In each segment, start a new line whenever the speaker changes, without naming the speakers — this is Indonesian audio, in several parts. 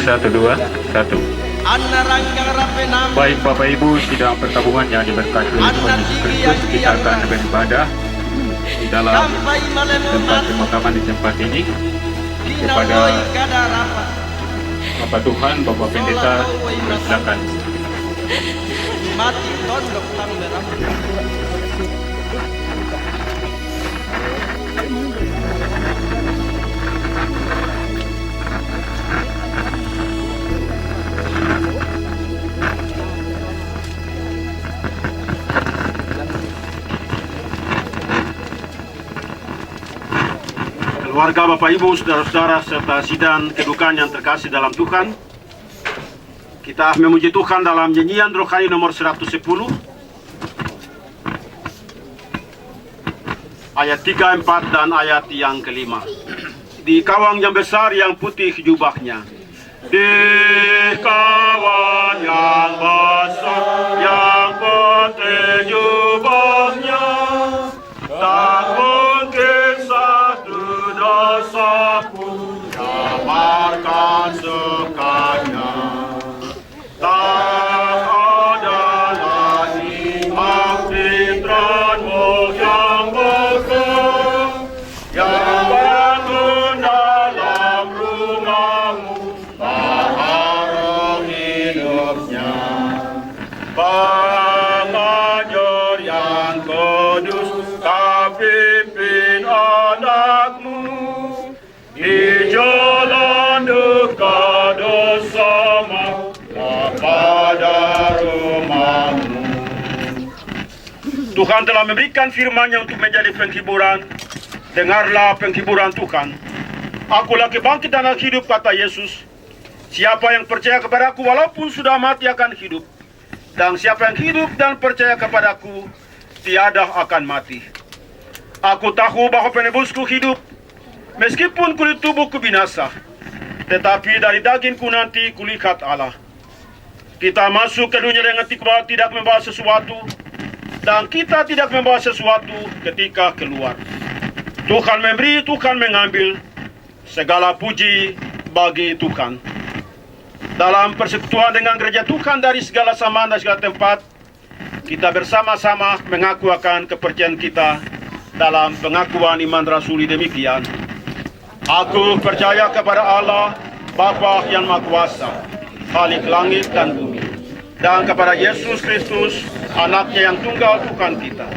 Satu dua satu. Baik Bapak Ibu sidang pertabungan yang diberkati oleh Tuhan Yesus Kristus, kita akan beribadah di dalam tempat pemakaman di tempat ini kepada Bapak Tuhan, Bapak Pendeta, silakan.
mati tondok tamberam.
Keluarga Bapak Ibu, saudara-saudara, serta sidang kedukaan yang terkasih dalam Tuhan, kita memuji Tuhan dalam nyanyian rohani nomor 110, ayat 3, 4, dan ayat yang kelima. Di kawang yang besar yang putih jubahnya, di kawang yang besar yang putih jubahnya, tak mungkin satu dosa pun dapatkan sekanya. Tak ada lagi maksudmu yang besar yang bangun dalam rumahmu, berharap hidupnya. Pengajar yang kudus, kau pimpin anakmu di jalan dekat bersama pada rumahmu. Tuhan telah memberikan firman-Nya untuk menjadi penghiburan. Dengarlah penghiburan Tuhan. Akulah kebangkit dan hidup, kata Yesus. Siapa yang percaya kepadaku walaupun sudah mati akan hidup. Dan siapa yang hidup dan percaya kepadaku tiada akan mati. Aku tahu bahwa penebusku hidup, meskipun kulit tubuhku binasa, tetapi dari dagingku nanti kulihat Allah. Kita masuk ke dunia dengan tidak membawa sesuatu, dan kita tidak membawa sesuatu ketika keluar. Tuhan memberi, Tuhan mengambil. Segala puji bagi Tuhan. Dalam persekutuan dengan gereja Tuhan dari segala zaman dan segala tempat, kita bersama-sama mengaku akan kepercayaan kita dalam pengakuan iman rasuli demikian. Aku percaya kepada Allah, Bapa yang Maha Kuasa, Khalik langit dan bumi, dan kepada Yesus Kristus, anaknya yang tunggal Tuhan kita,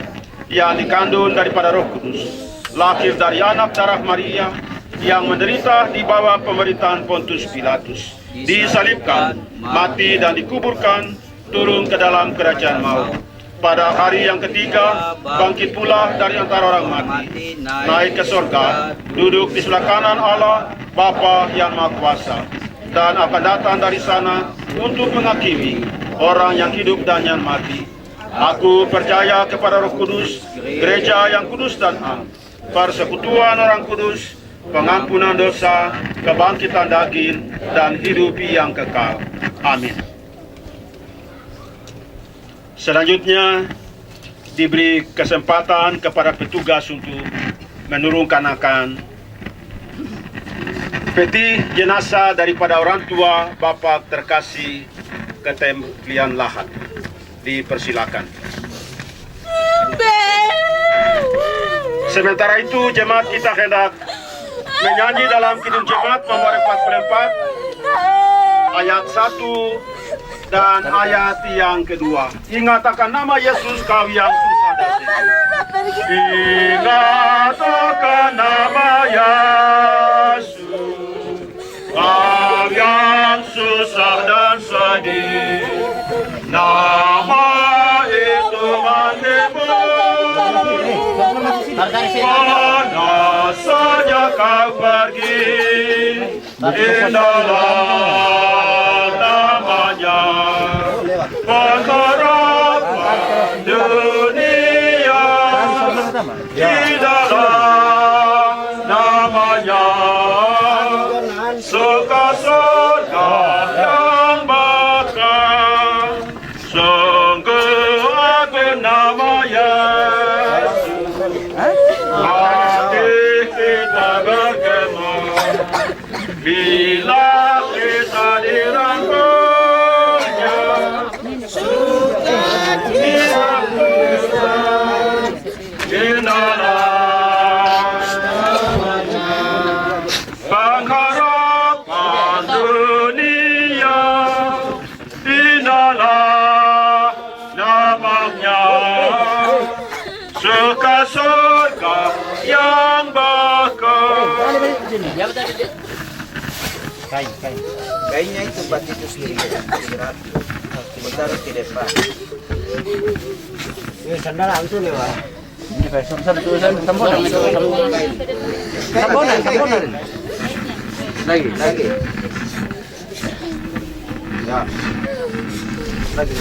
yang dikandung daripada Roh Kudus, lahir dari anak darah Maria, yang menderita di bawah pemerintahan Pontius Pilatus, disalibkan, mati dan dikuburkan, turun ke dalam kerajaan maut. Pada hari yang ketiga, bangkit pula dari antara orang mati, naik ke surga, duduk di sebelah kanan Allah, Bapa yang Maha Kuasa, dan akan datang dari sana untuk menghakimi orang yang hidup dan yang mati. Aku percaya kepada Roh Kudus, gereja yang kudus dan am, persekutuan orang kudus, pengampunan dosa, kebangkitan daging, dan hidup yang kekal. Amin. Selanjutnya diberi kesempatan kepada petugas untuk menurunkan peti jenazah daripada orang tua Bapak terkasih ke templian lahat. Dipersilakan. Sementara itu jemaat kita hendak menyanyi dalam kidung jemaat nomor 44 ayat 1 dan ayat yang kedua. Ingat akan nama Yesus, kau yang susah dan sedih. Ingat akan nama Yesus, kau yang susah dan sedih. Nama itu menghibur, mana saja kau pergi, indahlah namanya, pengharapan dunia, di dalam namanya, suka surga yang bakal, sungguh agung nama Yesus, hati kita bergema, bila kita dirangkulnya, suka dirangkulkan, indalah namanya, pengharapan.
啦啦。
Kayaknya itu buat itu sendiri. Taruh di depan. Ini sandal langsung ya, Pak. Ini sambonan. Lagi. Ya. Lagi.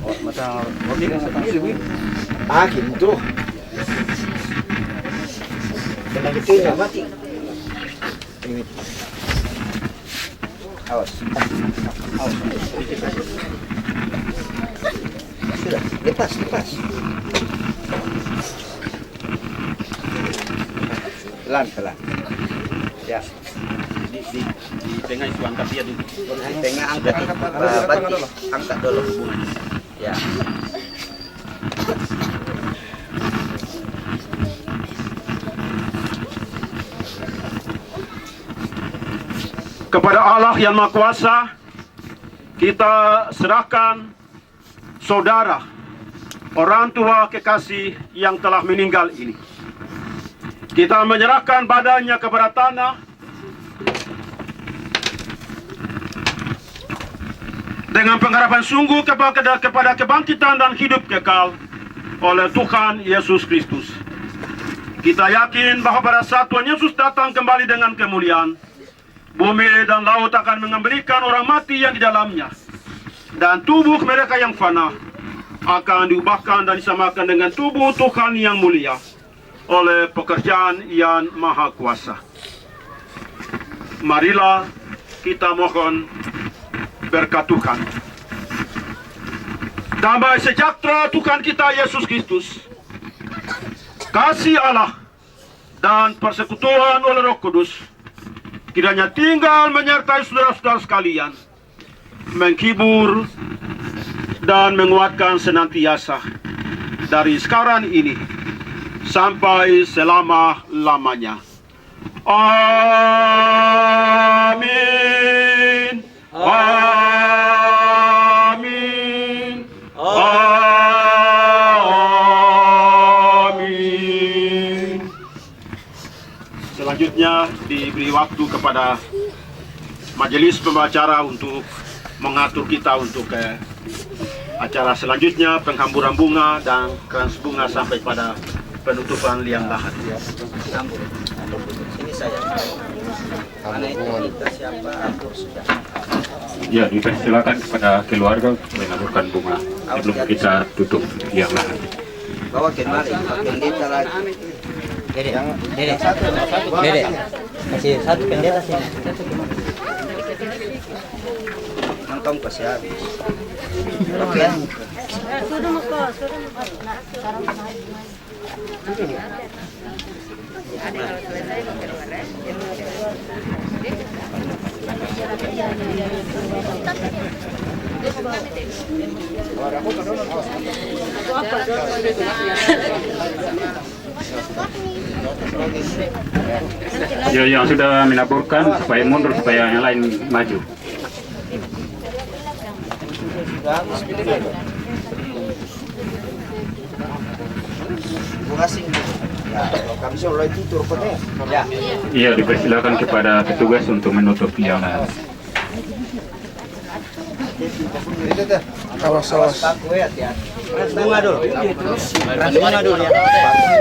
Oh, mata gitu. Kena gitu ya mati. Ini. Awas. Sudah, lepas. Pelan. Ya. Di tengah itu angkat dia dulu. Di tengah angkat dulu hubungannya. Ya.
Kepada Allah yang Maha Kuasa, kita serahkan saudara, orang tua kekasih yang telah meninggal ini. Kita menyerahkan badannya kepada tanah dengan pengharapan sungguh kepada kebangkitan dan hidup kekal oleh Tuhan Yesus Kristus. Kita yakin bahwa pada saat Tuhan Yesus datang kembali dengan kemuliaan, bumi dan laut akan mengembalikan orang mati yang di dalamnya, dan tubuh mereka yang fana akan diubahkan dan disamakan dengan tubuh Tuhan yang mulia oleh pekerjaan yang Maha Kuasa. Marilah kita mohon berkat Tuhan. Damai sejahtera Tuhan kita Yesus Kristus, kasih Allah, dan persekutuan oleh Roh Kudus kiranya tinggal menyertai saudara-saudara sekalian, menghibur dan menguatkan senantiasa dari sekarang ini sampai selama-lamanya. Amin. Amin. Amin. Selanjutnya diberi waktu kepada majelis pembicara untuk mengatur kita untuk acara selanjutnya, penghamburan bunga dan krans bunga sampai pada penutupan liang lahat.
Ini saya. Mana itu kita siapa atur sudah.
Ya, dipersilakan kepada keluarga menaburkan bunga sebelum kita tutup liang lahat.
Bawa kemari, pendeta lagi. Dedek, kasih satu pendeta sini. Nonton kasih habis. Oke.
Ya, yang sudah menaburkan supaya mundur, supaya yang lain maju. Iya, dipersilakan kepada petugas untuk menutup liang lahat.
Awas. Bunga dulu. Bunga dulu ya.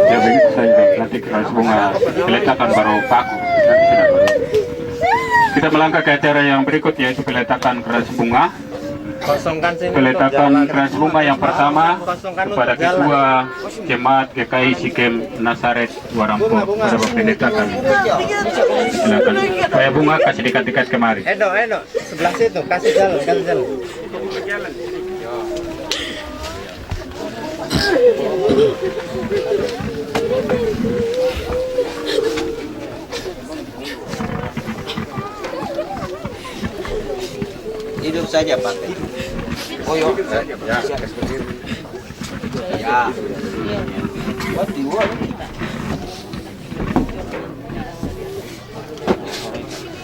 Ya, begitu saja. Nanti keras bunga peletakan baru paku. Nanti sudah baru. Kita melangkah ke acara yang berikut, yaitu peletakan keras bunga. Peletakan keras bunga yang pertama kepada Ketua Jemaat GKI Sikem Nazaret Warampo pada peletakan. Silakan. Supaya bunga kasih dekat-dekat kemari.
Edo, sebelah situ, kasih jalan. Hidup saja pakai. Oh yo, ya.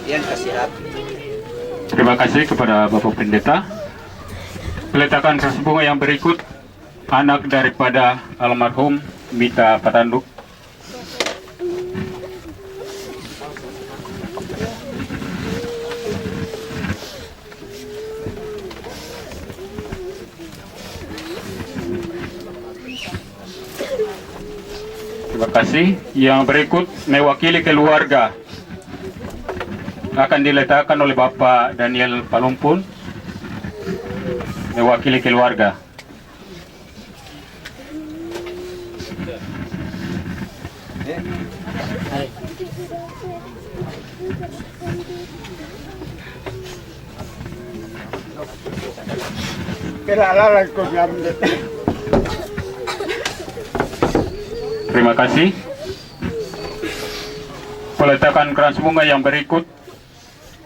Yang kasih hati.
Terima kasih kepada Bapak Pendeta. Peletakan keras bunga yang berikut, anak daripada almarhum Mita Patanduk kasih. Yang berikut mewakili keluarga akan diletakkan oleh Bapak Daniel Palumpun, mewakili keluarga. Terima kasih. Peletakan keras bunga yang berikut,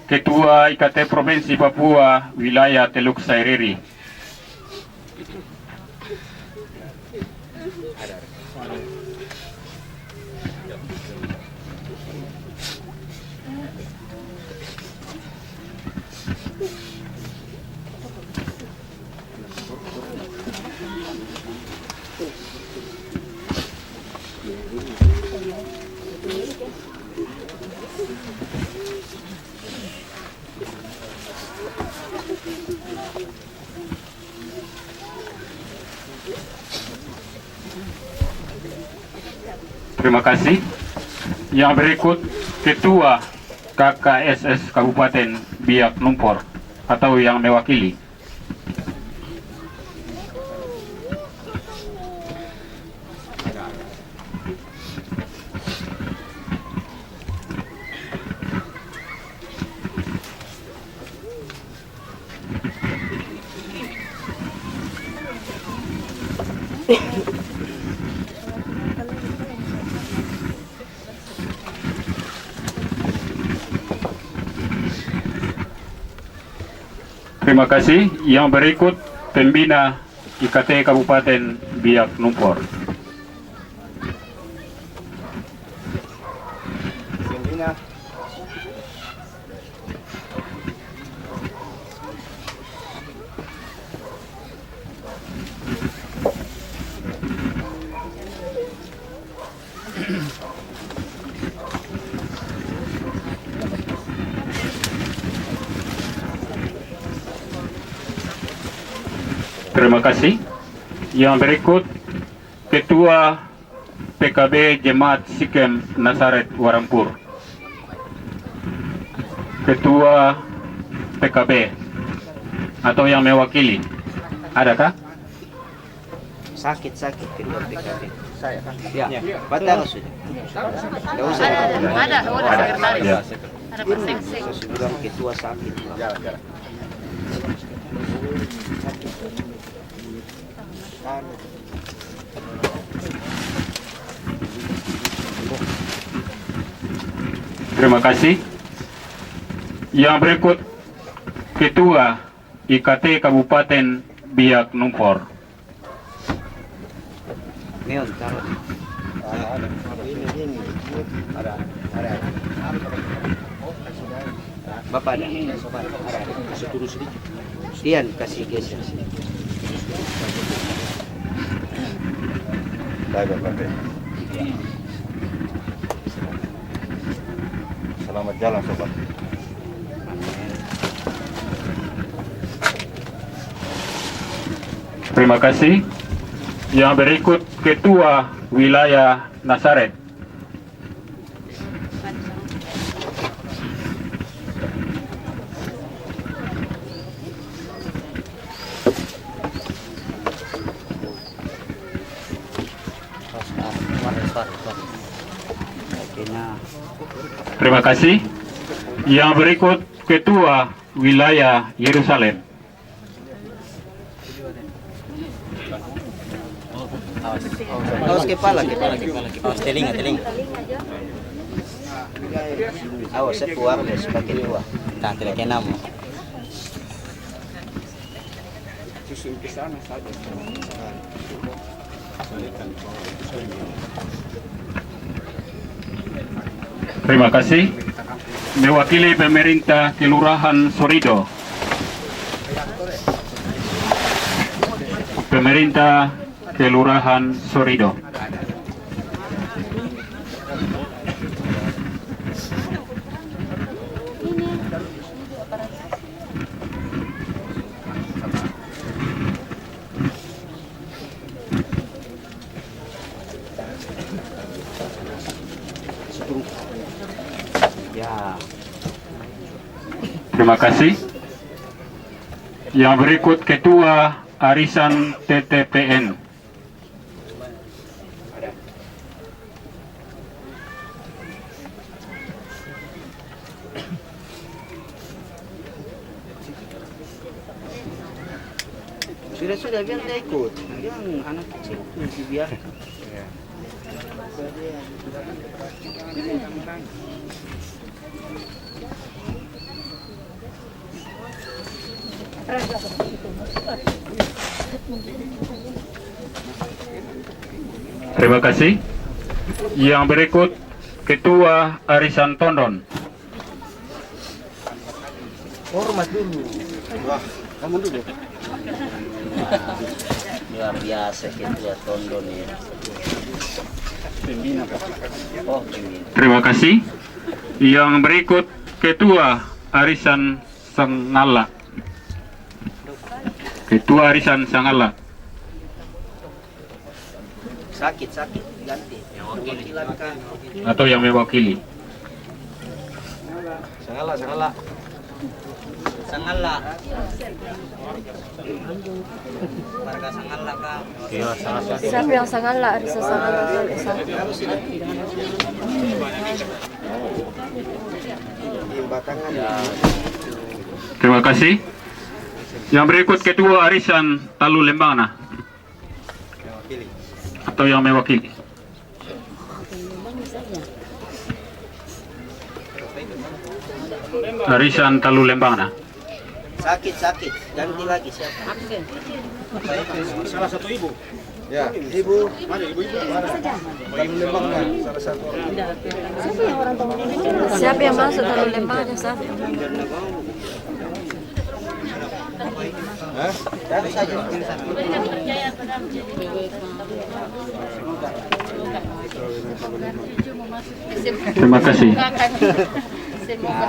Ketua IKT Provinsi Papua Wilayah Teluk Sairiri. Terima kasih. Yang berikut Ketua KKSS Kabupaten Biak Numfor atau yang mewakili. Terima kasih. Yang berikut Pembina IKT Kabupaten Biak Numfor.
Pembina.
Terima kasih. Yang berikut Ketua PKB Jemaat Sikem Nasaret Warampur. Ketua PKB atau yang mewakili. Adakah?
Sakit kedua PKB. Saya kan? Ya. Batang sudah. Tidak usah.
Ada sekretaris.
Ya.
Ada persing-sing.
Saya bilang ketua sakit.
Terima kasih. Yang berikut Ketua IKT Kabupaten Biak Numfor.
Neon taruh. Ada. Bapak ada. Kasih turun sedikit. Dian kasih geser.
Selamat jalan sobat.
Terima kasih. Yang berikut Ketua Wilayah Nasaret. Terima kasih. Yang berikut Ketua Wilayah Yerusalem.
Awas kepala. Awas telinga. Awas sepuar deh sebagai dua. Tak terkena mu. Susun ke sana saja.
Terima kasih. Mewakili pemerintah Kelurahan Sorido. Pemerintah Kelurahan Sorido. Terima kasih. Yang berikut Ketua Arisan TTPN.
Sudah biar dia ikut. Yang anak kecil itu dibiarkan.
Terima kasih. Yang berikut Ketua Arisan Tondon.
Hormat dulu.
Wah, kamu dulu.
Luar biasa Ketua Tondon ya.
Pembina Pak.
Oh, ini.
Terima kasih. Yang berikut Ketua Arisan Sangala. Ketua Arisan Sangala.
Sakit ganti. Silakan.
Atau yang mewakili.
Sangala.
Sangala. Warga Sangala Kang.
Siapa yang Sangala? Arisa Sangala.
Batangan.
Terima kasih. Yang berikut Ketua Arisan Talu Lembangna. Atau yang mewakili. Arisan Talu Lembangna.
Sakit. Ganti lagi siapa?
Salah satu ibu.
Ya, ibu. Mana ibu? Mana? Kamu Lembangna, salah satu.
Siapa yang masuk dalam lembahnya? Siapa?
Hah?
Dari saja.
Terima kasih.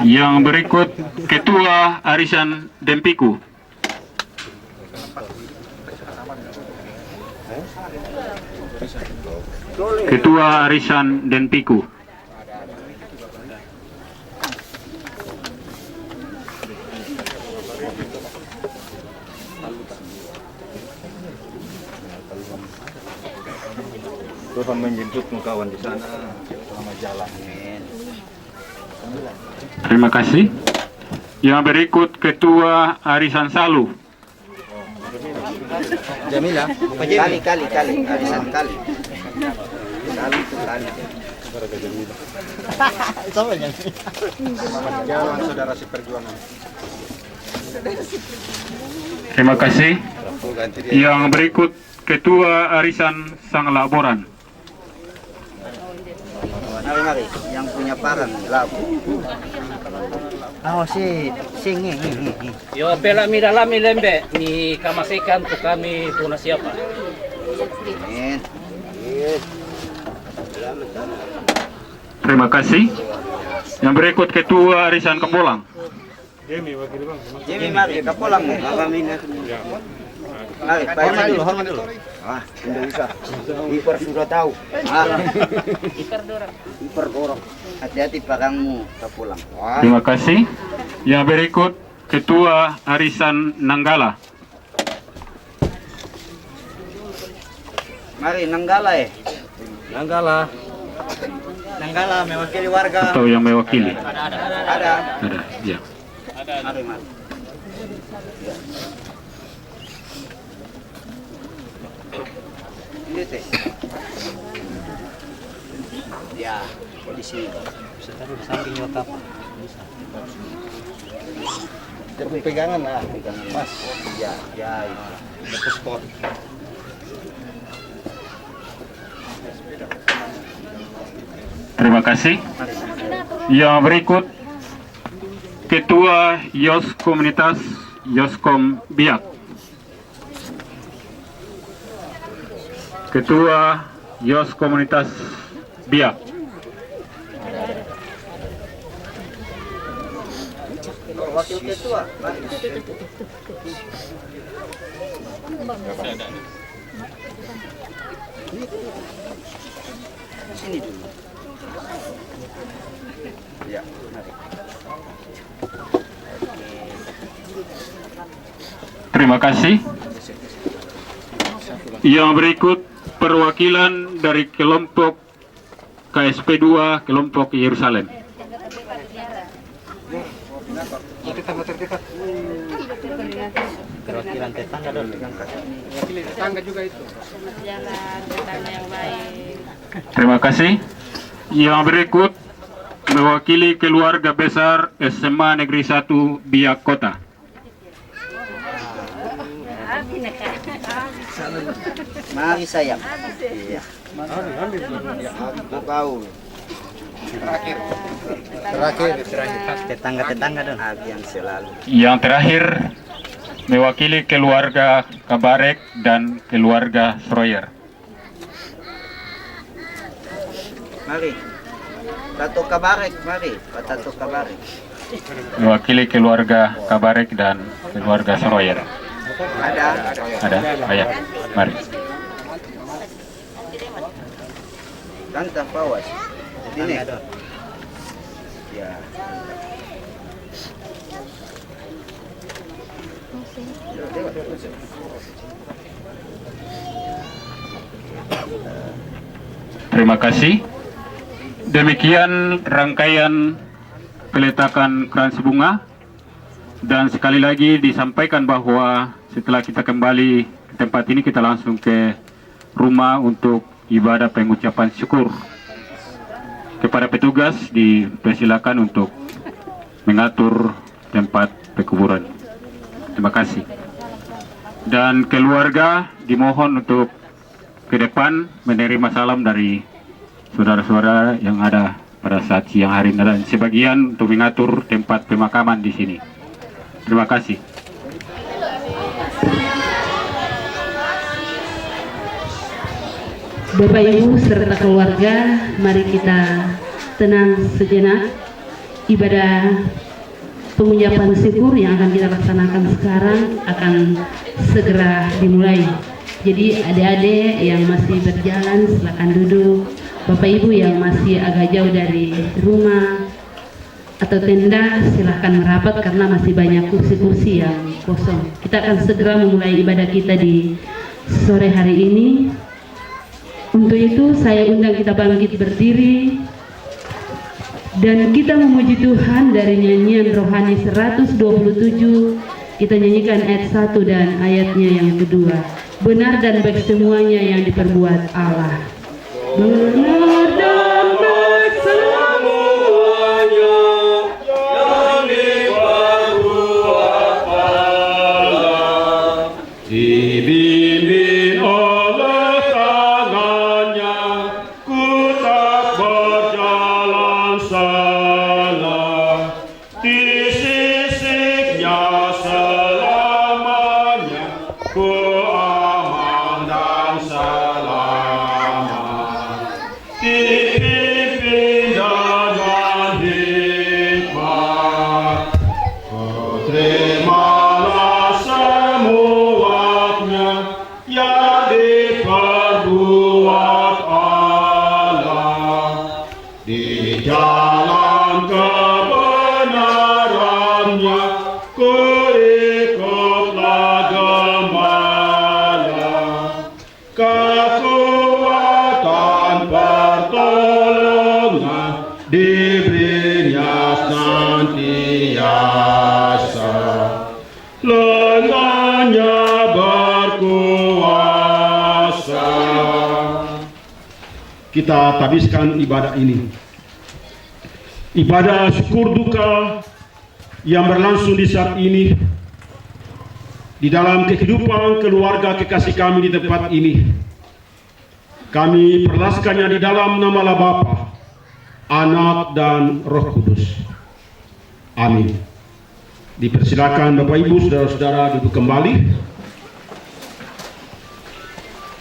Yang berikut Ketua Arisan Dempiku. Ketua Arisan Dempiku.
Tuhan menjemputmu kawan di sana. Selamat jalan.
Terima kasih. Yang berikut Ketua Arisan Salu.
Jamila.
Kali. Arisan kali. Kali.
Selamat jalan saudara seperjuangan.
Terima kasih.
Ganti dia.
Yang berikut Ketua Arisan Sanglaboran.
Mari. Yang punya parang labu. Singi.
Yo pela mi dalam mi lembe ni kamasikan tu kami tuna siapa.
Amin.
Terima kasih. Yang berikut Ketua Arisan Kepolang.
Jimmy mari kapolang mo. Mari, hormat dulu. Ah, tidak usah. Ipar sudah tahu. Ipar dorong. Hati-hati parangmu kapolang. Wah.
Terima kasih. Yang berikut Ketua Arisan Nanggala.
Mari Nanggala Nanggala mewakili warga.
Atau yang mewakili.
Ada.
Ada, ya.
Mari. Ini teh. Ya, di sini. Bisa taruh di samping nyokap. Bisa.
Pegangan lah.
Mas. Ya, itu. Spot.
Terima kasih. Yang berikut Ketua Yos Komunitas Yoskom Biak. Ketua Yos Komunitas Biak.
Wakil ketua. Sini dulu. Ya, mari.
Terima kasih. Yang berikut perwakilan dari kelompok KSP 2 kelompok Yerusalem.
Perwakilan tetangga dong.
Tetangga juga itu.
Jalan tetangga yang baik.
Terima kasih. Yang berikut mewakili keluarga besar SMA Negeri 1 Biak Kota.
Mari sayang. Iya. Aku kau.
Terakhir.
Tetangga-tetangga dong. Yang selalu.
Yang terakhir mewakili keluarga Kabarek dan keluarga Schroyer.
Mari. Tato Kabarek, mari. Tato Kabarek.
Mewakili keluarga Kabarek dan keluarga Schroyer.
Ada.
Ada? Ayo, mari.
Tante Pawas. Ini. Ya.
Terima kasih. Demikian rangkaian peletakan krans bunga. Dan sekali lagi disampaikan bahwa setelah kita kembali ke tempat ini, kita langsung ke rumah untuk ibadah pengucapan syukur. Kepada petugas dipersilakan untuk mengatur tempat pekuburan. Terima kasih. Dan keluarga dimohon untuk ke depan menerima salam dari saudara-saudara yang ada pada saat siang hari ini, dan sebagian untuk mengatur tempat pemakaman di sini. Terima kasih.
Bapak Ibu serta keluarga, mari kita tenang sejenak. Ibadah pengucapan syukur yang akan kita laksanakan sekarang akan segera dimulai. Jadi adik-adik yang masih berjalan silakan duduk. Bapak Ibu yang masih agak jauh dari rumah atau tenda silahkan merapat karena masih banyak kursi-kursi yang kosong. Kita akan segera memulai ibadah kita di sore hari ini. Untuk itu saya undang kita bangkit berdiri dan kita memuji Tuhan dari nyanyian rohani 127. Kita nyanyikan ayat 1 dan ayatnya yang kedua. Benar dan baik semuanya yang diperbuat Allah. Benar dan baik semuanya yang diperbuat Allah. Dibimbing oleh tangannya, ku tak berjalan salah. Di sisinya selamanya, ku aman dan selamat. Dipimpin dengan hikmat, terimalah semuanya yang diperbuat Allah. Di jalan kebenarannya, ku ikutlah gembala. Kekuatan pertolongan diberinya senantiasa. Lengannya berkuasa.
Kita habiskan ibadah ini. Ibadah syukur duka yang berlangsung di saat ini di dalam kehidupan keluarga kekasih kami di tempat ini. Kami perlaskannya di dalam nama Allah Bapa, Anak dan Roh Kudus. Amin. Dipersilakan Bapak Ibu, saudara-saudara duduk kembali.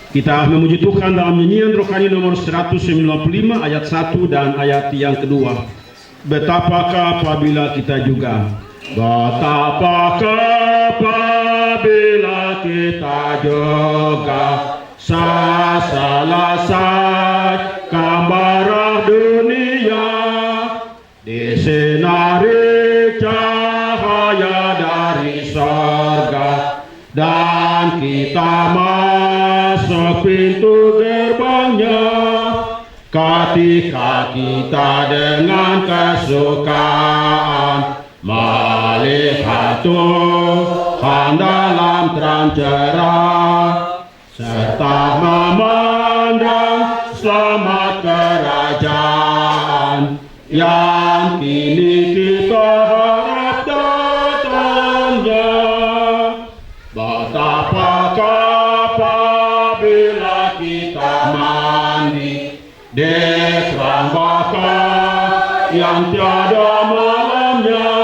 Kita memuji Tuhan dalam nyanyian rohani nomor 195 ayat 1 dan ayat yang kedua. Betapakah apabila kita juga, betapakah apabila kita juga selesai gambarah dunia disinari cahaya
sorga, dan kita masuk pintu gerbangnya. Ketika kita dengan kesukaan melihat Tuhan dalam terang cerah, serta memandang selamat kerajaan yang kini kita harap datangnya. Betapakah apabila kita mandi di terang bakar yang tiada malamnya,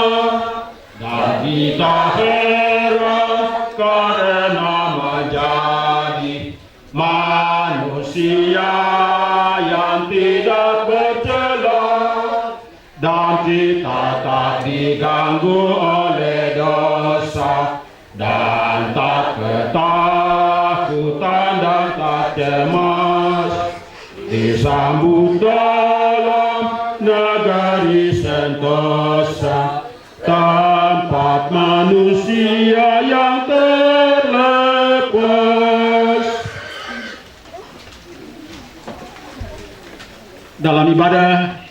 dan kita heran karena menjadi manusia yang tidak bercela, dan kita tak diganggu oleh dosa, dan tak ketakutan dan tak cemas, disambut dalam negeri sentosa, tempat manusia yang terlepas. Dalam ibadah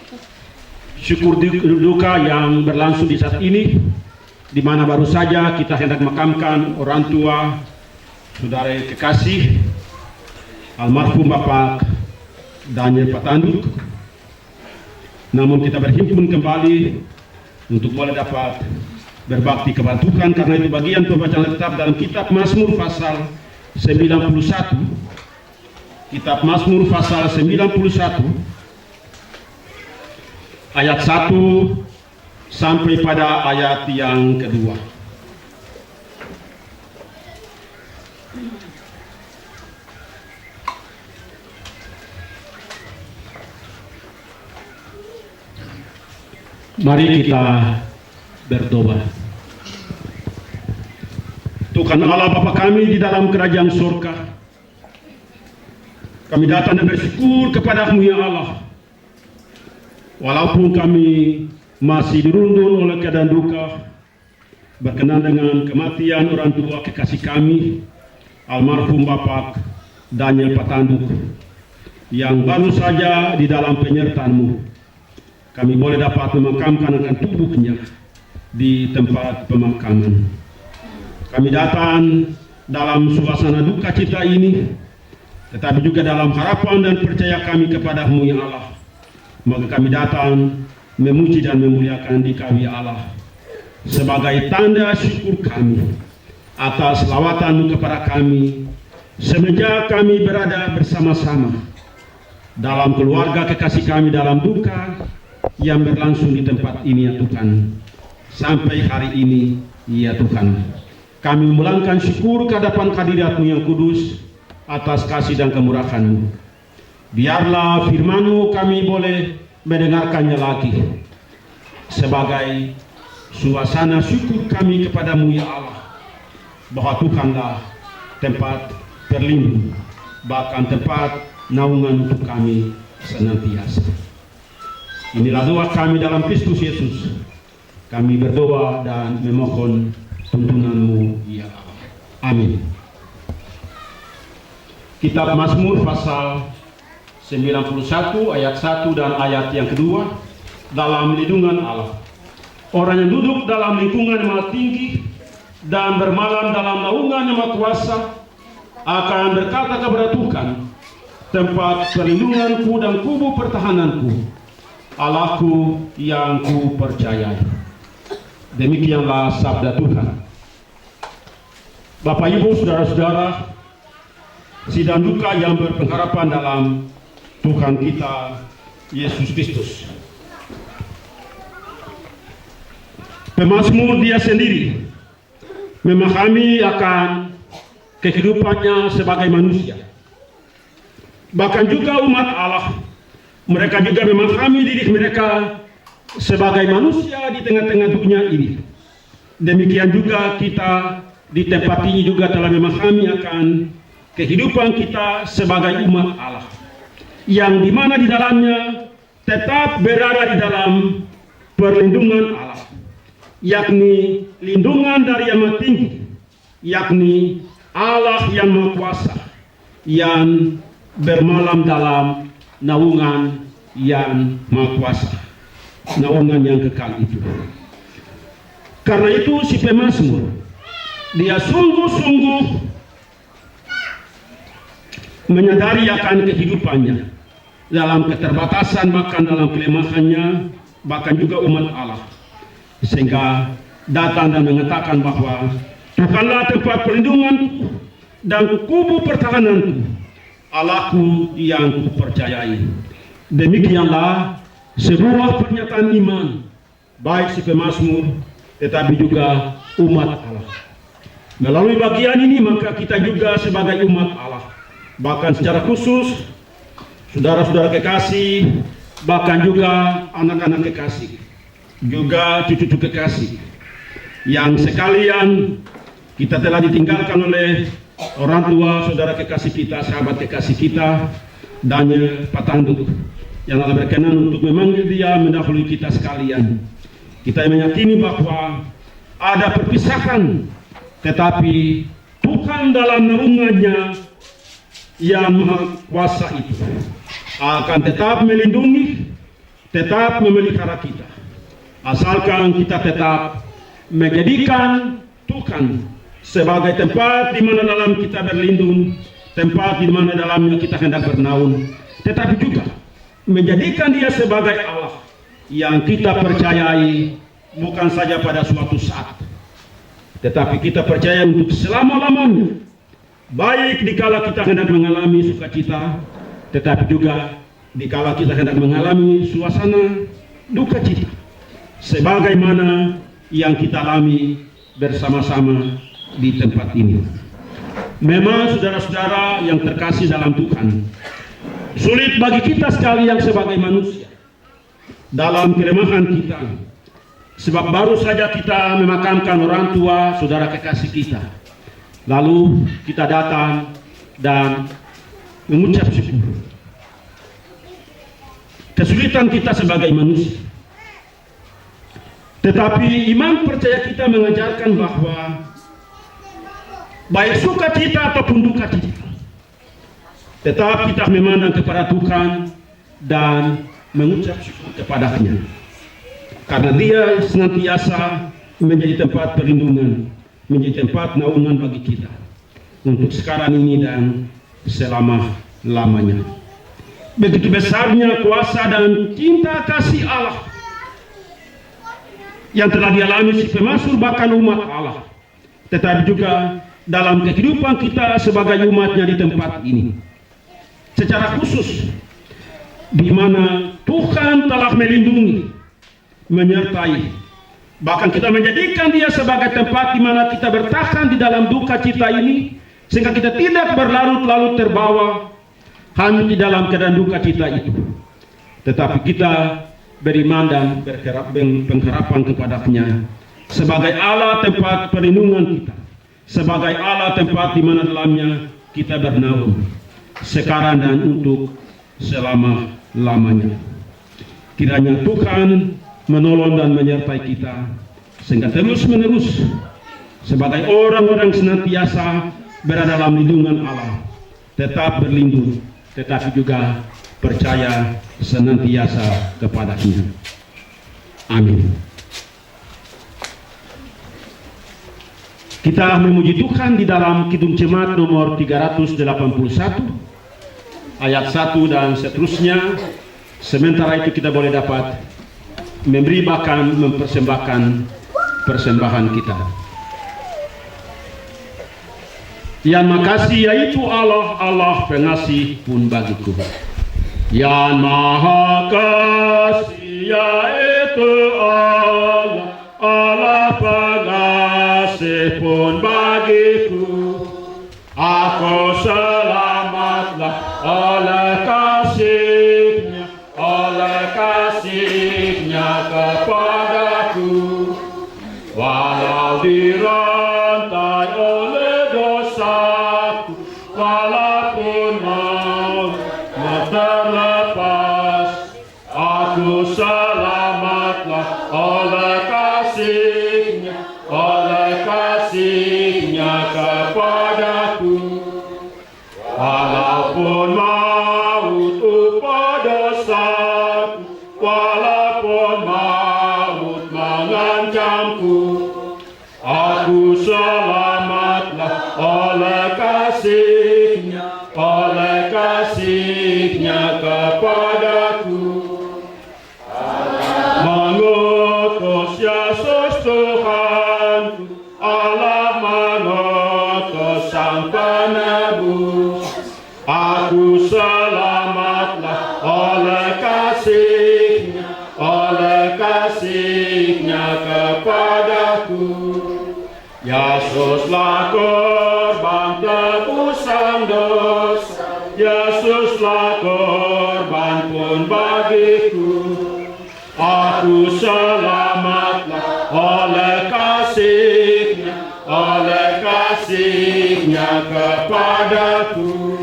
syukur duka yang berlangsung di saat ini, di mana baru saja kita hendak makamkan orang tua saudara kekasih almarhum Bapak Daniel Patanduk. Namun kita berhimpun kembali untuk boleh dapat berbakti kepada Tuhan, karena itu bagian pembacaan tetap dalam kitab Mazmur pasal 91. Kitab Mazmur pasal 91 ayat 1 sampai pada ayat yang kedua. Mari kita berdoa. Tuhan Allah Bapa kami di dalam kerajaan surga, kami datang dan bersyukur kepada-Mu ya Allah. Walaupun kami masih dirundung oleh keadaan duka berkenaan dengan kematian orang tua kekasih kami, almarhum Bapak Daniel Patanduk, yang baru saja di dalam penyertaan-Mu kami boleh dapat memakamkan akan tubuhnya di tempat pemakaman. Kami datang dalam suasana duka cita ini, tetapi juga dalam harapan dan percaya kami kepada-Mu ya Allah. Maka kami datang memuji dan memuliakan Dikau ya Allah, sebagai tanda syukur kami atas lawatan-Mu kepada kami semenjak kami berada bersama-sama dalam keluarga kekasih kami dalam duka yang berlangsung di tempat ini ya Tuhan, sampai hari ini ya Tuhan. Kami memulangkan syukur ke hadapan hadirat-Mu yang kudus atas kasih dan kemurahan-Mu. Biarlah firman-Mu kami boleh mendengarkannya lagi sebagai suasana syukur kami kepada-Mu ya Allah, bahwa Tuhanlah tempat berlindung, bahkan tempat naungan untuk kami senantiasa. Inilah doa kami dalam Kristus Yesus. Kami berdoa dan memohon tuntunan-Mu ya Allah. Amin. Kitab Mazmur pasal 91 ayat 1 dan ayat yang kedua, dalam lindungan Allah. Orang yang duduk dalam lingkungan yang maha tinggi dan bermalam dalam naungan yang maha kuasa akan berkata kepada Tuhan, tempat perlindunganku dan kubu pertahananku, Allahku yang ku percayai. Demikianlah sabda Tuhan. Bapak Ibu saudara-saudara, sidang duka yang berpengharapan dalam Tuhan kita Yesus Kristus. Pemazmur dia sendiri memahami akan kehidupannya sebagai manusia. Bahkan juga umat Allah, mereka juga memahami diri mereka sebagai manusia di tengah-tengah dunia ini. Demikian juga kita di tempat ini juga telah memahami akan kehidupan kita sebagai umat Allah, yang dimana di dalamnya tetap berada di dalam perlindungan Allah, yakni lindungan dari yang maha tinggi, yakni Allah yang maha kuasa, yang bermalam dalam naungan yang maha kuasa, naungan yang kekal itu. Karena itu si pemazmur, dia sungguh-sungguh menyadari akan kehidupannya dalam keterbatasan, bahkan dalam kelemahannya, bahkan juga umat Allah, sehingga datang dan mengatakan bahwa Tuhanlah tempat perlindunganku dan kubu pertahananku, Allahku yang kupercayai. Demikianlah sebuah pernyataan iman baik si pemazmur tetapi juga umat Allah. Melalui bagian ini maka kita juga sebagai umat Allah, bahkan secara khusus saudara-saudara kekasih, bahkan juga anak-anak kekasih, juga cucu-cucu kekasih, yang sekalian kita telah ditinggalkan oleh orang tua, saudara kekasih kita, sahabat kekasih kita, Daniel Patanduk, yang telah berkenan untuk memanggil dia mendahului kita sekalian. Kita meyakini bahwa ada perpisahan, tetapi Tuhan dalam naungannya yang maha kuasa itu akan tetap melindungi, tetap memelihara kita, asalkan kita tetap menjadikan Tuhan sebagai tempat di mana dalam kita berlindung, tempat di mana dalamnya kita hendak bernaung, tetapi juga menjadikan dia sebagai Allah yang kita percayai bukan saja pada suatu saat, tetapi kita percaya untuk selama-lamanya, baik dikala kita hendak mengalami sukacita, tetapi juga dikala kita hendak mengalami suasana duka cita, sebagaimana yang kita alami bersama-sama di tempat ini. Memang saudara-saudara yang terkasih dalam Tuhan, sulit bagi kita sekali yang sebagai manusia dalam kelemahan kita, sebab baru saja kita memakamkan orang tua saudara kekasih kita, lalu kita datang dan mengucap syukur. Kesulitan kita sebagai manusia, tetapi iman percaya kita mengajarkan bahwa baik sukacita ataupun duka cita, tetap kita memandang kepada Tuhan dan mengucap syukur kepada-Nya, karena Dia senantiasa menjadi tempat perlindungan, menjadi tempat naungan bagi kita untuk sekarang ini dan selama-lamanya. Begitu besarnya kuasa dan cinta kasih Allah yang telah dialami si pemazmur, bahkan umat Allah, tetapi juga dalam kehidupan kita sebagai umatnya di tempat ini, secara khusus di mana Tuhan telah melindungi, menyertai, bahkan kita menjadikan dia sebagai tempat di mana kita bertahan di dalam duka cita ini, sehingga kita tidak berlarut-larut terbawa hanya di dalam keadaan duka cita itu, tetapi kita beriman dan pengharapan kepada-Nya sebagai Allah tempat perlindungan kita, sebagai Allah tempat di mana dalamnya kita bernaung sekarang dan untuk selama-lamanya. Kiranya Tuhan menolong dan menyertai kita sehingga terus-menerus sebagai orang-orang senantiasa berada dalam lindungan Allah, tetap berlindung, tetapi juga percaya senantiasa kepada-Nya. Amin. Kita memuji Tuhan di dalam Kidung Jemaat nomor 381 ayat 1 dan seterusnya. Sementara itu kita boleh dapat memberi bahkan mempersembahkan persembahan kita. Yang makasih yaitu Allah, Allah pengasih pun bagiku. Yang maha kasih yaitu Allah, Allah pengasih pun bagiku. Aku selamatlah oleh kasih-Nya, oleh kasih-Nya kepadaku. Walau dirantai oleh dosaku, walaupun mau terlepas, aku selamatlah oleh kasih kasih-Nya kepadaku. Walaupun maut upah dosaku, walaupun maut mengancamku, aku selamatlah oleh kasih-Nya kepadaku. Mengutus Yesus Tuhanku, Allah mengutus Sang Penebus. Aku selamatlah oleh kasih-Nya kepadaku. Yesuslah korban tebusan dosa, Yesuslah korban pun bagiku. Aku selamatlah oleh kasih-Nya kepadaku.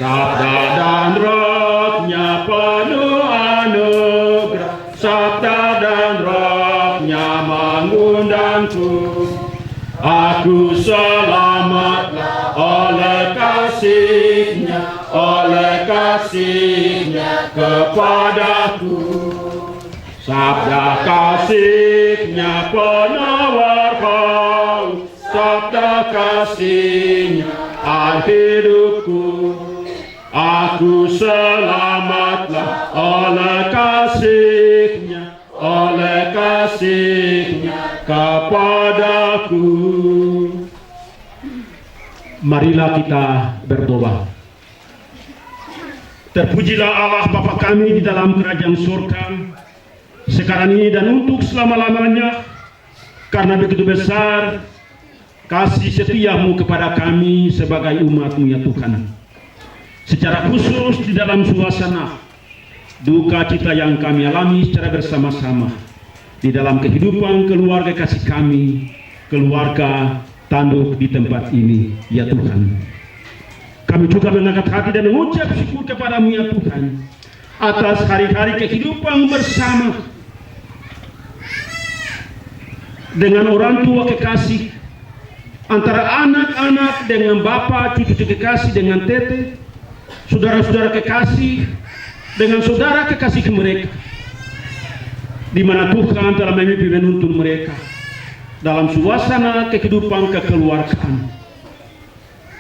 Sabda dan rohnya penuh anugerah, sabda dan rohnya mengundangku. Aku selamatlah oleh kasih-Nya kepadaku. Sabda kasih-Nya penawar haus, sabda kasih-Nya air hidupku. Aku selamatlah oleh kasih-Nya kepadaku. Marilah kita berdoa. Terpujilah Allah Bapa kami di dalam kerajaan surga, sekarang ini dan untuk selama-lamanya, karena begitu besar kasih setiamu kepada kami sebagai umat-Mu ya Tuhan. Secara khusus di dalam suasana duka cita yang kami alami secara bersama-sama di dalam kehidupan keluarga kasih kami, keluarga tanduk di tempat ini ya Tuhan. Kami juga mengangkat hati dan mengucap syukur kepada-Mu ya Tuhan atas hari-hari kehidupan bersama dengan orang tua kekasih, antara anak-anak dengan bapak, cucu kekasih dengan tete, saudara-saudara kekasih dengan saudara kekasih mereka, di mana Tuhan telah memimpin menuntun mereka dalam suasana kehidupan kekeluargaan,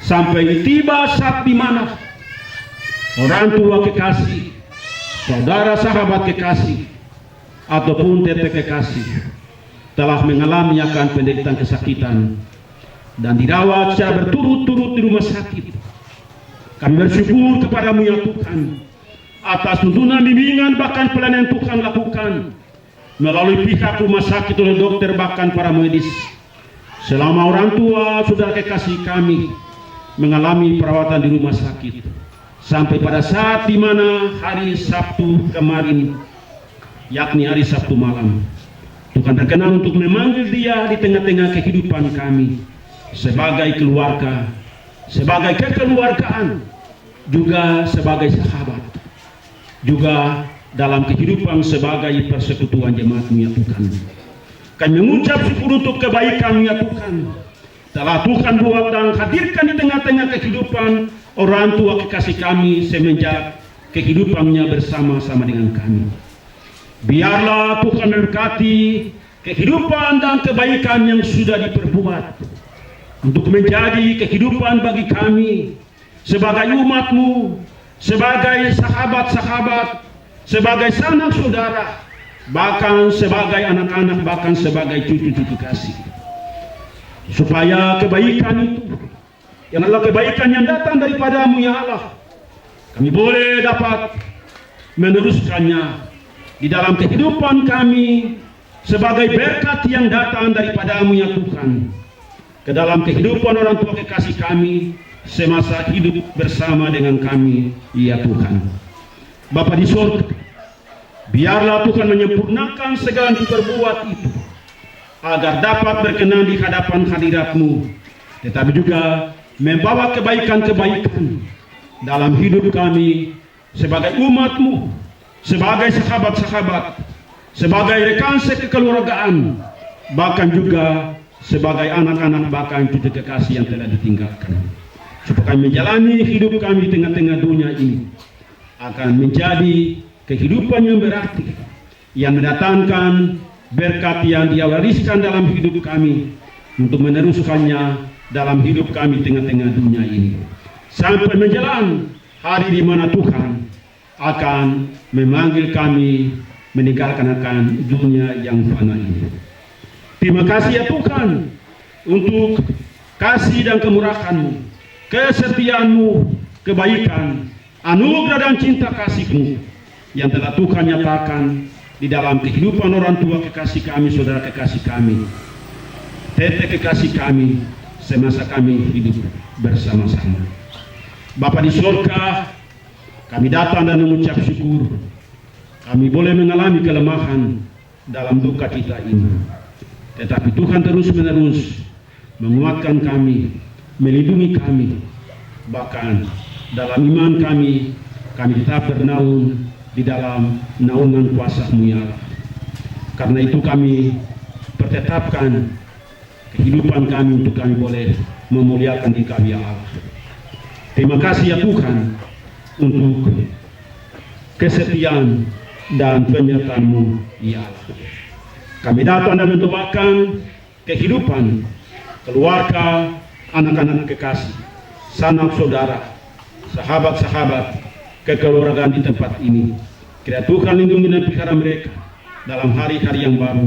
sampai tiba saat di mana orang tua kekasih, saudara sahabat kekasih, ataupun tete kekasih telah mengalami akan penderitaan kesakitan dan dirawat secara berturut-turut di rumah sakit. Kami bersyukur kepada-Mu ya Tuhan atas tuntunan bimbingan bahkan pelayanan Tuhan lakukan melalui pihak rumah sakit oleh dokter bahkan para medis, selama orang tua saudara kekasih kami mengalami perawatan di rumah sakit, sampai pada saat di mana hari Sabtu kemarin, yakni hari Sabtu malam, Tuhan berkenan untuk memanggil dia di tengah-tengah kehidupan kami sebagai keluarga, sebagai kekeluargaan, juga sebagai sahabat, juga dalam kehidupan sebagai persekutuan jemaat-Mu ya Tuhan. Kami mengucap syukur untuk kebaikan-Mu ya Tuhan, telah Tuhan buat dan hadirkan di tengah-tengah kehidupan orang tua kekasih kami semenjak kehidupannya bersama-sama dengan kami. Biarlah Tuhan memberkati kehidupan dan kebaikan yang sudah diperbuat untuk menjadi kehidupan bagi kami sebagai umat-Mu, sebagai sahabat-sahabat, sebagai sanak saudara, bahkan sebagai anak-anak, bahkan sebagai cucu-cucu kasih. Supaya kebaikan itu yang adalah kebaikan yang datang daripada-Mu ya Allah, kami boleh dapat meneruskannya di dalam kehidupan kami sebagai berkat yang datang daripada-Mu ya Tuhan, ke dalam kehidupan orang tua kekasih kami semasa hidup bersama dengan kami ya Tuhan. Bapa di surga, biarlah Tuhan menyempurnakan segala yang diperbuat itu agar dapat berkenan di hadapan hadirat-Mu, tetapi juga membawa kebaikan-kebaikan dalam hidup kami sebagai umat-Mu, sebagai sahabat-sahabat, sebagai rekan sekekeluargaan, bahkan juga sebagai anak-anak bahkan cucu kekasih yang telah ditinggalkan. Supaya kami menjalani hidup kami di tengah-tengah dunia ini akan menjadi kehidupan yang berarti, yang mendatangkan berkat yang Dia wariskan dalam hidup kami untuk meneruskannya dalam hidup kami di tengah-tengah dunia ini, sampai menjelang hari di mana Tuhan akan memanggil kami meninggalkan akan dunia yang fana ini. Terima kasih ya Tuhan untuk kasih dan kemurahan-Mu, kesetiaan-Mu, kebaikan, anugerah dan cinta kasih-Mu yang telah Tuhan nyatakan di dalam kehidupan orang tua kekasih kami, saudara kekasih kami, tete kekasih kami, semasa kami hidup bersama-sama. Bapa di surga, kami datang dan mengucap syukur. Kami boleh mengalami kelemahan dalam duka kita ini, tetapi Tuhan terus-menerus menguatkan kami, melindungi kami, bahkan dalam iman kami tetap bernaung di dalam naungan kuasa-Mu ya Allah. Karena itu kami pertetapkan kehidupan kami untuk kami boleh memuliakan di kami ya Allah. Terima kasih ya Tuhan untuk kesetiaan dan penyertaan-Mu ya Allah. Kami datang dan mendoakan kehidupan keluarga, anak-anak kekasih, sanak saudara, sahabat-sahabat kekeluargaan di tempat ini. Kiranya Tuhan lindungi dan pelihara mereka dalam hari-hari yang baru,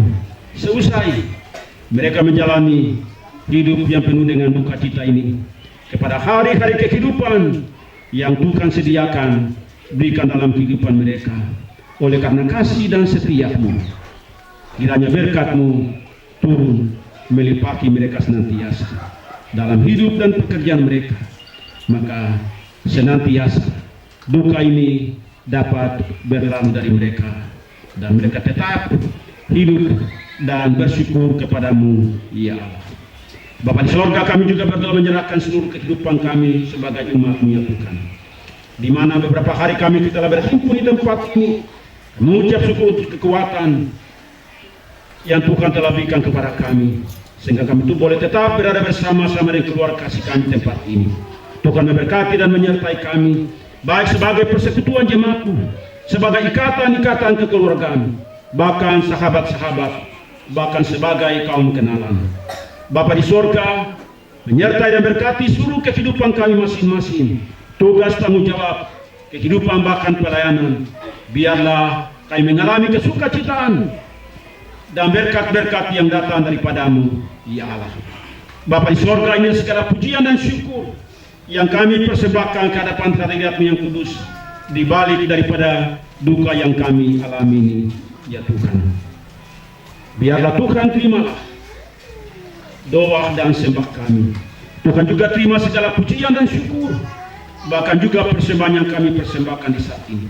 seusai mereka menjalani hidup yang penuh dengan duka cita ini, kepada hari-hari kehidupan yang Tuhan sediakan berikan dalam kehidupan mereka. Oleh karena kasih dan setia-Mu, kiranya berkat-Mu turun melimpah mereka senantiasa dalam hidup dan pekerjaan mereka, maka senantiasa duka ini dapat berlalu dari mereka dan mereka tetap hidup dan bersyukur kepadamu ya Allah. Bapa di surga, kami juga berdoa menyerahkan seluruh kehidupan kami sebagai umat-Mu ya Tuhan, di mana beberapa hari kami telah berhimpun di tempat ini mengucap syukur untuk kekuatan yang Tuhan telah berikan kepada kami, sehingga kami itu boleh tetap berada bersama-sama dengan keluarga kasih kami di tempat ini. Tuhan memberkati dan menyertai kami, baik sebagai persekutuan jemaat-Mu, sebagai ikatan-ikatan kekeluargaan, bahkan sahabat-sahabat, bahkan sebagai kaum kenalan. Bapa di surga, menyertai dan berkati seluruh kehidupan kami masing-masing, tugas tanggung jawab, kehidupan bahkan pelayanan. Biarlah kami mengalami kesukacitaan dan berkat-berkat yang datang daripada-Mu ya Allah. Bapa di surga, ini segala pujian dan syukur yang kami persembahkan ke hadapan hadirat-Mu yang kudus, di balik daripada duka yang kami alami ini ya Tuhan. Biarlah Tuhan terimalah doa dan sembah kami. Tuhan juga terima segala pujian dan syukur, bahkan juga persembahan yang kami persembahkan di saat ini,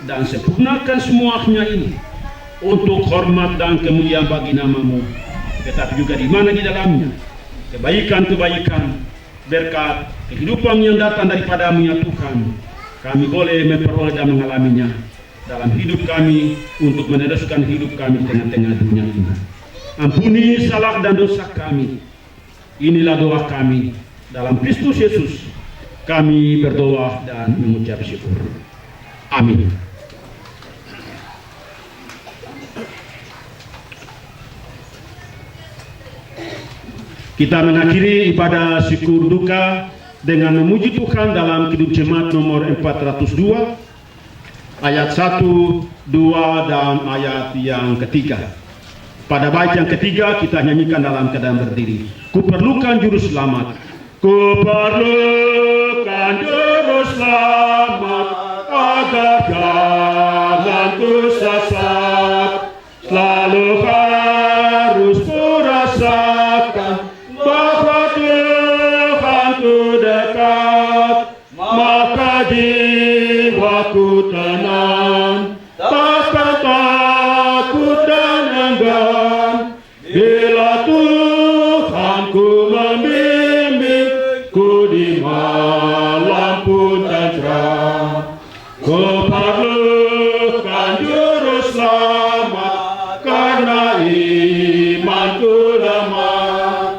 dan sempurnakan semuanya ini untuk hormat dan kemuliaan bagi nama-Mu, tetapi juga di mana di dalamnya kebaikan-kebaikan, berkat kehidupan yang datang daripada-Mu ya Tuhan, kami boleh memperoleh dan mengalaminya dalam hidup kami untuk meneruskan hidup kami di tengah-tengah dunia ini. Ampuni salah dan dosa kami. Inilah doa kami dalam Kristus Yesus. Kami berdoa dan mengucap syukur. Amin. Kita mengakhiri ibadah syukur duka dengan memuji Tuhan dalam Kidung Jemaat nomor 402 ayat 1, 2 dan ayat yang ketiga. Pada bait yang ketiga kita nyanyikan dalam keadaan berdiri. Kuperlukan juru selamat. Kuperlukan juru selamat agar jangan kusasar. Selalu harus kurasakan bahwa Tuhanku dekat, maka jiwaku tenang, takkan takut dan enggan bila Tuhanku membimbingku di malam pun terang. Kuperlukan juru selamat karena imanku lemah.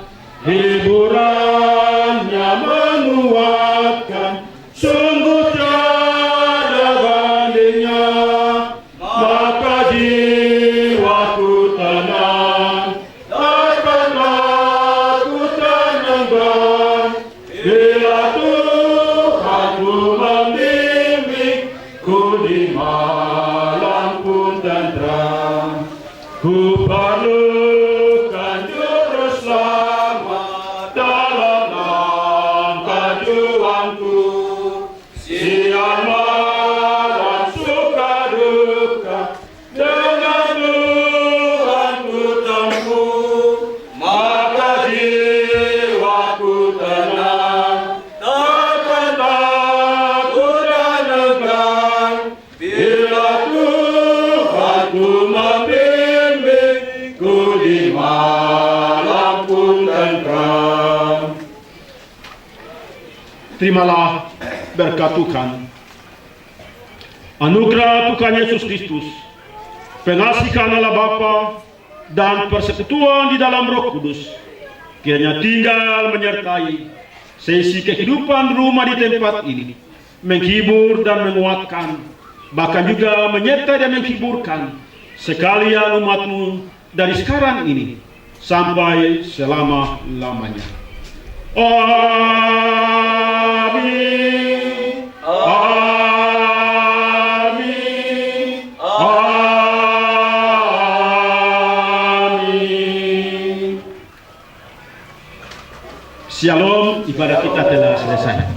terimalah berkat Tuhan. Anugerah Tuhan Yesus Kristus, pengasihan Allah Bapa, dan persekutuan di dalam Roh Kudus kiranya tinggal menyertai sesi kehidupan rumah di tempat ini, menghibur dan menguatkan, bahkan juga menyertai dan menghiburkan sekalian umatmu dari sekarang ini sampai selama-lamanya. Amin. Amin. Amin. Shalom, ibadah kita telah selesai.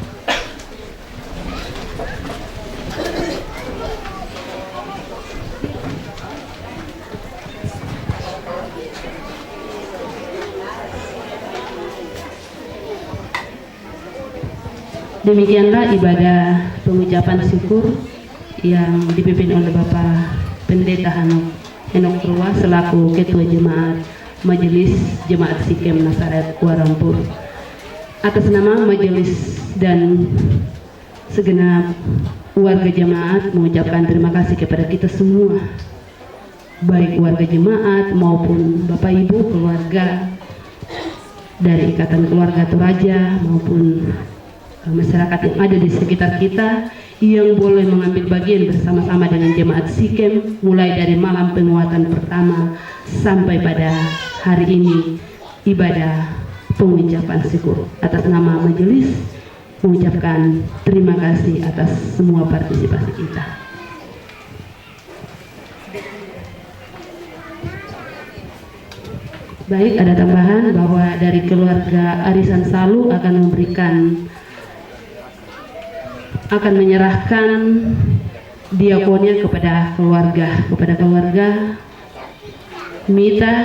Demikianlah ibadah pengucapan syukur yang dipimpin oleh Bapak Pendeta Henok Rua selaku Ketua Jemaat Majelis Jemaat Sikem Nazaret Warampur. Atas nama majelis dan segenap warga jemaat mengucapkan terima kasih kepada kita semua, baik warga jemaat maupun Bapak Ibu keluarga dari Ikatan Keluarga Toraja maupun masyarakat yang ada di sekitar kita yang boleh mengambil bagian bersama-sama dengan jemaat Sikem mulai dari malam penguatan pertama sampai pada hari ini ibadah pengucapan syukur. Atas nama majelis mengucapkan terima kasih atas semua partisipasi kita. Baik, ada tambahan bahwa dari keluarga Arisan Salu akan menyerahkan diakonnya kepada keluarga Mita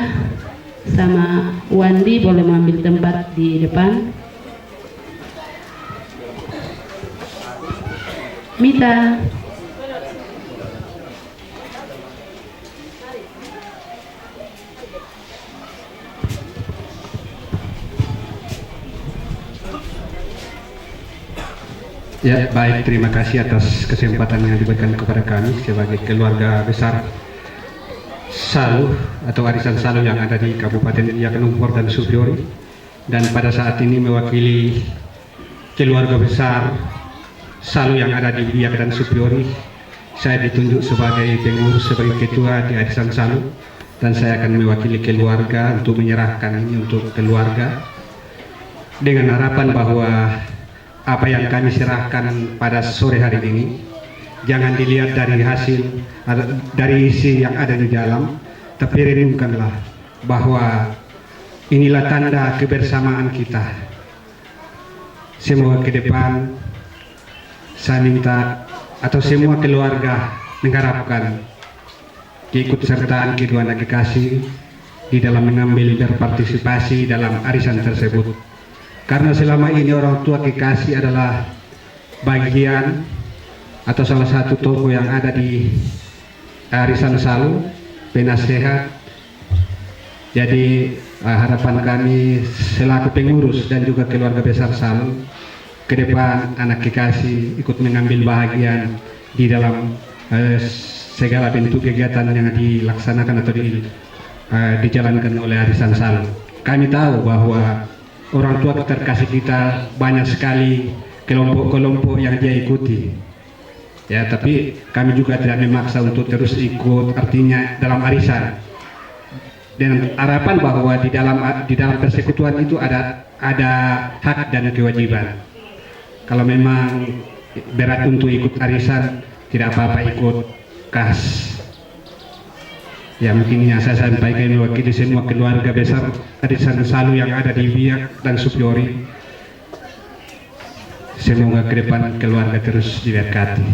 sama Wandi. Boleh mengambil tempat di depan. Mita.
Ya, baik, terima kasih atas kesempatan yang diberikan kepada kami sebagai keluarga besar Salu atau Arisan Salu yang ada di Kabupaten Yakenumpor dan Supiori, dan pada saat ini mewakili keluarga besar Salu yang ada di Biak dan Supiori. Saya ditunjuk sebagai pengurus, sebagai ketua di Arisan Salu, dan saya akan mewakili keluarga untuk menyerahkan ini untuk keluarga dengan harapan bahwa apa yang kami serahkan pada sore hari ini jangan dilihat dari hasil, dari isi yang ada di dalam, tapi renungkanlah bahwa inilah tanda kebersamaan kita. Semoga ke depan saya minta atau semua keluarga mengharapkan keikutsertaan kedua anak kekasih di dalam mengambil berpartisipasi dalam arisan tersebut. Karena selama ini orang tua kekasih adalah bagian atau salah satu tokoh yang ada di Arisan Salu, penasehat. Jadi harapan kami selaku pengurus dan juga keluarga besar Salu, ke depan anak kekasih ikut mengambil bahagian di dalam segala bentuk kegiatan yang dilaksanakan atau dijalankan oleh Arisan Salu. Kami tahu bahwa orang tua terkasih kita banyak sekali kelompok-kelompok yang dia ikuti, ya, tapi kami juga tidak memaksa untuk terus ikut, artinya dalam arisan, dengan harapan bahwa di dalam persekutuan itu ada hak dan kewajiban. Kalau memang berat untuk ikut arisan, tidak apa-apa ikut kas. Ya, mungkin yang saya sampaikan mewakili semua keluarga besar Arisan Salu yang ada di Biak dan Supiori. Semoga ke depan keluarga terus diberkati.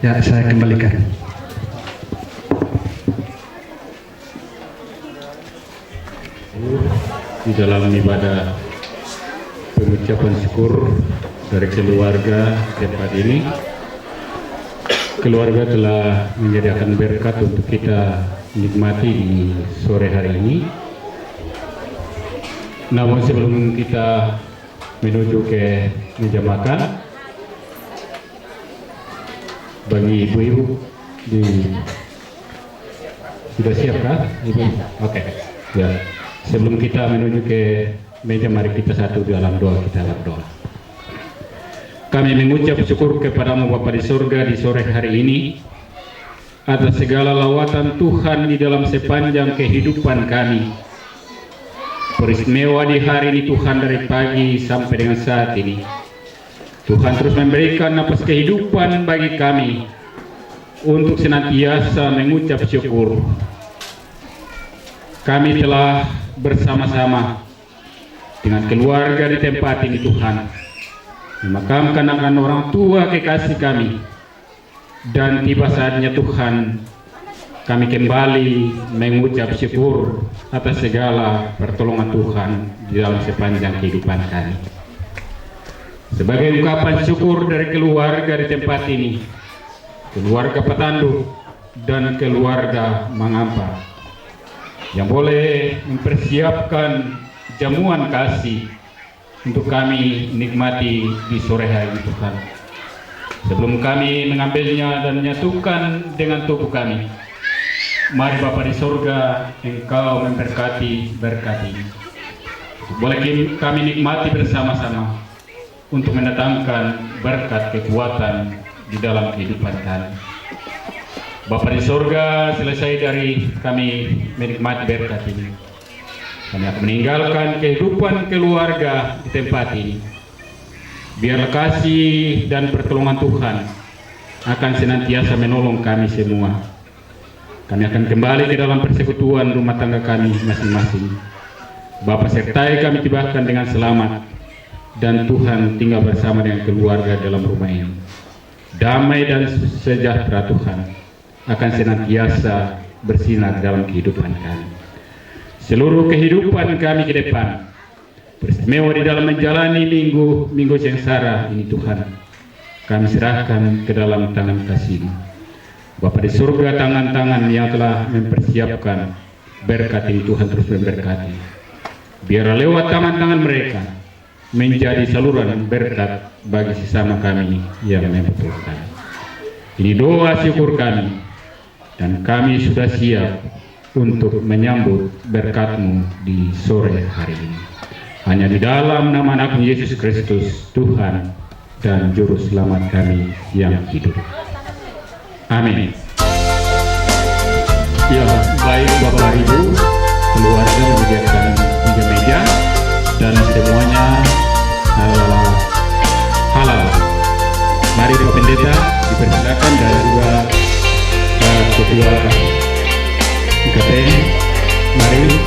Ya, saya kembalikan.
Di dalam ibadah pengucapan syukur dari keluarga tempat ini,
keluarga telah menyediakan berkat untuk kita nikmati di sore hari ini. Namun sebelum kita menuju ke meja makan, bagi ibu-ibu sudah siap kah, Ibu? Oke. Ya. Sebelum kita menuju ke meja, mari kita satu dalam doa, kita dalam doa. Kami mengucap syukur kepadamu Bapa di surga di sore hari ini atas segala lawatan Tuhan di dalam sepanjang kehidupan kami. Peristimewa di hari ini Tuhan, dari pagi sampai dengan saat ini Tuhan terus memberikan napas kehidupan bagi kami untuk senantiasa mengucap syukur. Kami telah bersama-sama dengan keluarga di tempat ini Tuhan, memakamkan akan orang tua kekasih kami, dan tiba saatnya Tuhan kami kembali mengucap syukur atas segala pertolongan Tuhan di dalam sepanjang kehidupan kami. Sebagai ungkapan syukur dari keluarga di tempat ini, keluarga Patandu dan keluarga Mangampa, yang boleh mempersiapkan jamuan kasih untuk kami nikmati di sore hari ini Tuhan. Sebelum kami mengambilnya dan menyatukan dengan tubuh kami, mari Bapa di surga, Engkau memberkati berkat ini. Boleh kami nikmati bersama-sama untuk mendatangkan berkat kekuatan di dalam kehidupan kami. Bapa di surga, selesai dari kami menikmati berkat ini, kami akan meninggalkan kehidupan keluarga di tempat ini. Biarlah kasih dan pertolongan Tuhan akan senantiasa menolong kami semua. Kami akan kembali ke dalam persekutuan rumah tangga kami masing-masing. Bapa, sertai kami tibakan dengan selamat, dan Tuhan tinggal bersama dengan keluarga dalam rumah ini. Damai dan sejahtera Tuhan akan senantiasa bersinar dalam kehidupan kami. Seluruh kehidupan kami ke depan, beristimewa di dalam menjalani minggu sengsara ini Tuhan, kami serahkan ke dalam tangan kasih-Mu. Bapa di surga, tangan-tangan yang telah mempersiapkan berkat ini Tuhan terus memberkati. Biarlah lewat tangan-tangan mereka menjadi saluran berkat bagi sesama kami yang membutuhkan. Ini doa syukur kami, dan kami sudah siap untuk menyambut berkat-Mu di sore hari ini. Hanya di dalam nama Anak Yesus Kristus, Tuhan dan Juru Selamat kami yang hidup. Amin. Ya, baik Bapak Ibu, keluarga menyediakan 3 meja dan semuanya halal. Mari Bapak Pendeta dipersilakan, dan juga Ketua IKP, mari.